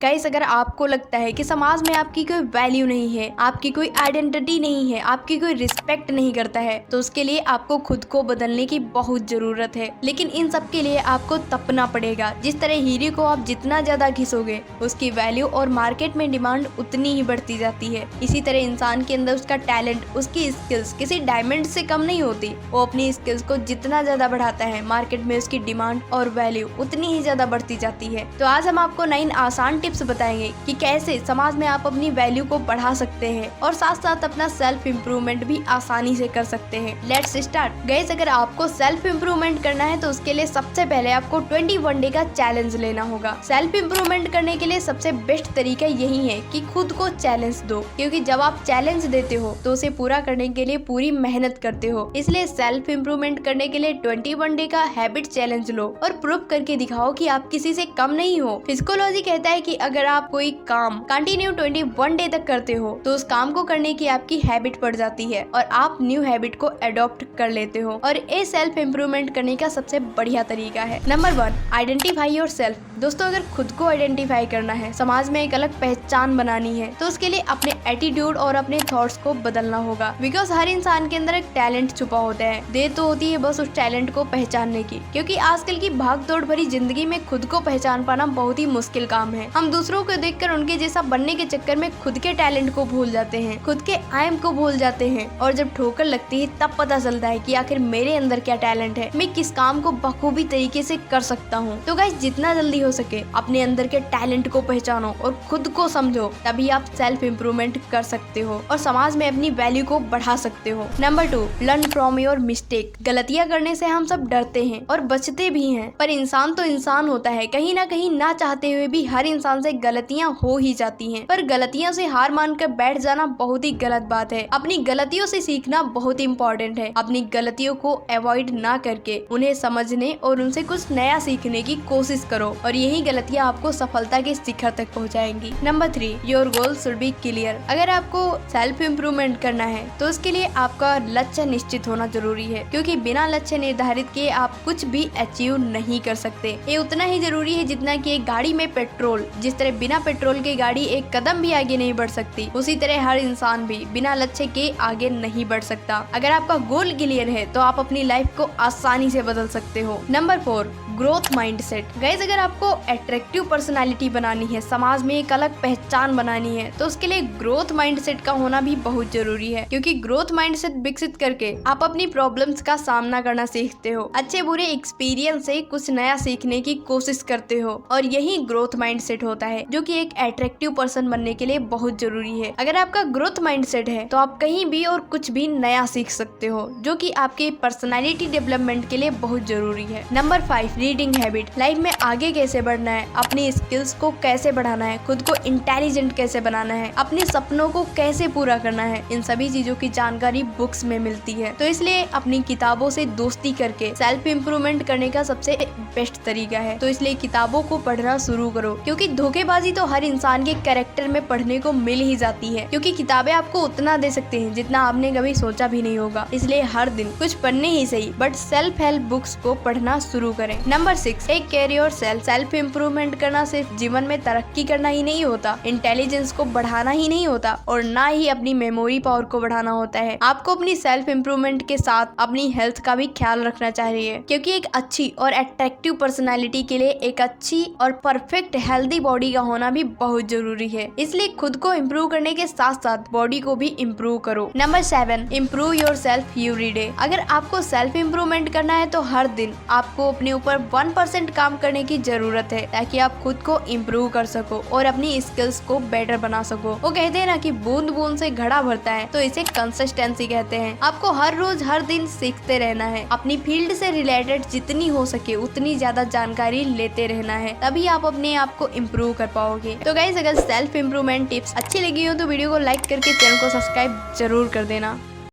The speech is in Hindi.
गाइस, अगर आपको लगता है कि समाज में आपकी कोई वैल्यू नहीं है, आपकी कोई आइडेंटिटी नहीं है, आपकी कोई रिस्पेक्ट नहीं करता है, तो उसके लिए आपको खुद को बदलने की बहुत जरूरत है। लेकिन इन सब के लिए आपको तपना पड़ेगा। जिस तरह हीरे को आप जितना ज्यादा घिसोगे, उसकी वैल्यू और मार्केट में डिमांड उतनी ही बढ़ती जाती है। इसी तरह इंसान के अंदर उसका टैलेंट, उसकी स्किल्स किसी डायमंड से कम नहीं होती। वो अपनी स्किल्स को जितना ज्यादा बढ़ाता है, मार्केट में उसकी डिमांड और वैल्यू उतनी ही ज्यादा बढ़ती जाती है। तो आज हम आपको 9 आसान टिप्स बताएंगे कि कैसे समाज में आप अपनी वैल्यू को बढ़ा सकते हैं और साथ साथ अपना सेल्फ इम्प्रूवमेंट भी आसानी से कर सकते हैं। Let's start. गाइस, अगर आपको सेल्फ इम्प्रूवमेंट करना है तो उसके लिए सबसे पहले आपको 21 डे का चैलेंज लेना होगा। सेल्फ इम्प्रूवमेंट करने के लिए सबसे बेस्ट तरीका यही है कि खुद को चैलेंज दो, क्योंकि जब आप चैलेंज देते हो तो उसे पूरा करने के लिए पूरी मेहनत करते हो। इसलिए सेल्फ इम्प्रूवमेंट करने के लिए 21 डे का हैबिट चैलेंज लो और प्रूव करके दिखाओ कि आप किसी से कम नहीं हो। फिजिकोलॉजी कहता है कि अगर आप कोई काम कंटिन्यू 21 डे तक करते हो तो उस काम को करने की आपकी हैबिट पड़ जाती है और आप न्यू हैबिट को अडॉप्ट कर लेते हो। और ये सेल्फ इम्प्रूवमेंट करने का सबसे बढ़िया तरीका है। Number 1, identify your self. दोस्तों, अगर खुद को आइडेंटिफाई करना है, समाज में एक अलग पहचान बनानी है, तो उसके लिए अपने एटीट्यूड और अपने थॉट्स को बदलना होगा। बिकॉज हर इंसान के अंदर एक टैलेंट छुपा होता है। देर तो होती है बस उस टैलेंट को पहचानने की, क्योंकि आजकल की भाग-दौड़ भरी जिंदगी में खुद को पहचान पाना बहुत ही मुश्किल काम है। हम दूसरों को देखकर उनके जैसा बनने के चक्कर में खुद के टैलेंट को भूल जाते हैं, खुद के आइम को भूल जाते हैं, और जब ठोकर लगती है तब पता चलता है कि आखिर मेरे अंदर क्या टैलेंट है, मैं किस काम को बखूबी तरीके से कर सकता हूँ। तो गाइस, जितना जल्दी हो सके अपने अंदर के टैलेंट को पहचानो और खुद को समझो, तभी आप सेल्फ इम्प्रूवमेंट कर सकते हो और समाज में अपनी वैल्यू को बढ़ा सकते हो। Number 2, learn from your mistake. गलतियाँ करने से हम सब डरते हैं और बचते भी हैं, पर इंसान तो इंसान होता है। कहीं ना कहीं ना चाहते हुए भी हर इंसान से गलतियाँ हो ही जाती हैं, पर गलतियों से हार मानकर बैठ जाना बहुत ही गलत बात है। अपनी गलतियों से सीखना बहुत इंपॉर्टेंट है। अपनी गलतियों को अवॉइड ना करके उन्हें समझने और उनसे कुछ नया सीखने की कोशिश करो, और यही गलतियां आपको सफलता के शिखर तक पहुंचाएंगी। Number 3, your goal should be clear. अगर आपको सेल्फ इम्प्रूवमेंट करना है तो उसके लिए आपका लक्ष्य निश्चित होना जरूरी है, क्योंकि बिना लक्ष्य निर्धारित किए आप कुछ भी अचीव नहीं कर सकते। ये उतना ही जरूरी है जितना कि एक गाड़ी में पेट्रोल। जिस तरह बिना पेट्रोल के गाड़ी एक कदम भी आगे नहीं बढ़ सकती, उसी तरह हर इंसान भी बिना लक्ष्य के आगे नहीं बढ़ सकता। अगर आपका गोल क्लियर है तो आप अपनी लाइफ को आसानी से बदल सकते हो। Number 4, growth mindset. गाइस, अगर आपको अट्रैक्टिव पर्सनालिटी बनानी है, समाज में एक अलग पहचान बनानी है, तो उसके लिए ग्रोथ माइंडसेट का होना भी बहुत जरूरी है, क्योंकि ग्रोथ माइंडसेट विकसित करके आप अपनी प्रॉब्लम्स का सामना करना सीखते हो, अच्छे बुरे एक्सपीरियंस से कुछ नया सीखने की कोशिश करते हो, और यही ग्रोथ माइंडसेट होता है जो कि एक अट्रैक्टिव पर्सन बनने के लिए बहुत जरूरी है। अगर आपका ग्रोथ माइंडसेट है तो आप कहीं भी और कुछ भी नया सीख सकते हो, जो कि आपके पर्सनालिटी डेवलपमेंट के लिए बहुत जरूरी है। Number 5, reading habit. लाइफ में आगे कैसे बढ़ना है, अपनी स्किल्स को कैसे बढ़ाना है, खुद को इंटेलिजेंट कैसे बनाना है, अपने सपनों को कैसे पूरा करना है, इन सभी चीजों की जानकारी बुक्स में मिलती है। तो इसलिए अपनी किताबों से दोस्ती करके सेल्फ इम्प्रूवमेंट करने का सबसे बेस्ट तरीका है। तो इसलिए किताबों को पढ़ना शुरू करो, क्योंकि धोखेबाजी तो हर इंसान के कैरेक्टर में पढ़ने को मिल ही जाती है, क्योंकि किताबें आपको उतना दे सकते हैं जितना आपने कभी सोचा भी नहीं होगा। इसलिए हर दिन कुछ पढ़ने ही सही, बट सेल्फ हेल्प बुक्स को पढ़ना शुरू करें। Number 6, take care yourself. Self improvement करना सिर्फ जीवन में तरक्की करना ही नहीं होता, इंटेलिजेंस को बढ़ाना ही नहीं होता, और ना ही अपनी मेमोरी पावर को बढ़ाना होता है। आपको अपनी सेल्फ इम्प्रूवमेंट के साथ अपनी हेल्थ का भी ख्याल रखना चाहिए, क्योंकि एक अच्छी और अट्रैक्टिव पर्सनालिटी के लिए एक अच्छी और परफेक्ट हेल्दी बॉडी का होना भी बहुत जरूरी है। इसलिए खुद को इम्प्रूव करने के साथ साथ बॉडी को भी इम्प्रूव करो। Number 7, improve your self every day. अगर आपको सेल्फ इम्प्रूवमेंट करना है तो हर दिन आपको अपने ऊपर 1% काम करने की जरूरत है, ताकि आप खुद को इम्प्रूव कर सको और अपनी स्किल्स को बेटर बना सको। वो कहते हैं ना कि बूंद बूंद से घड़ा भरता है, तो इसे कंसिस्टेंसी कहते हैं। आपको हर रोज हर दिन सीखते रहना है, अपनी फील्ड से रिलेटेड जितनी हो सके उतनी ज्यादा जानकारी लेते रहना है, तभी आप अपने आप को इम्प्रूव कर पाओगे। तो गाइस, अगर सेल्फ इम्प्रूवमेंट टिप्स अच्छी लगी हो तो वीडियो को लाइक करके चैनल को सब्सक्राइब जरूर कर देना।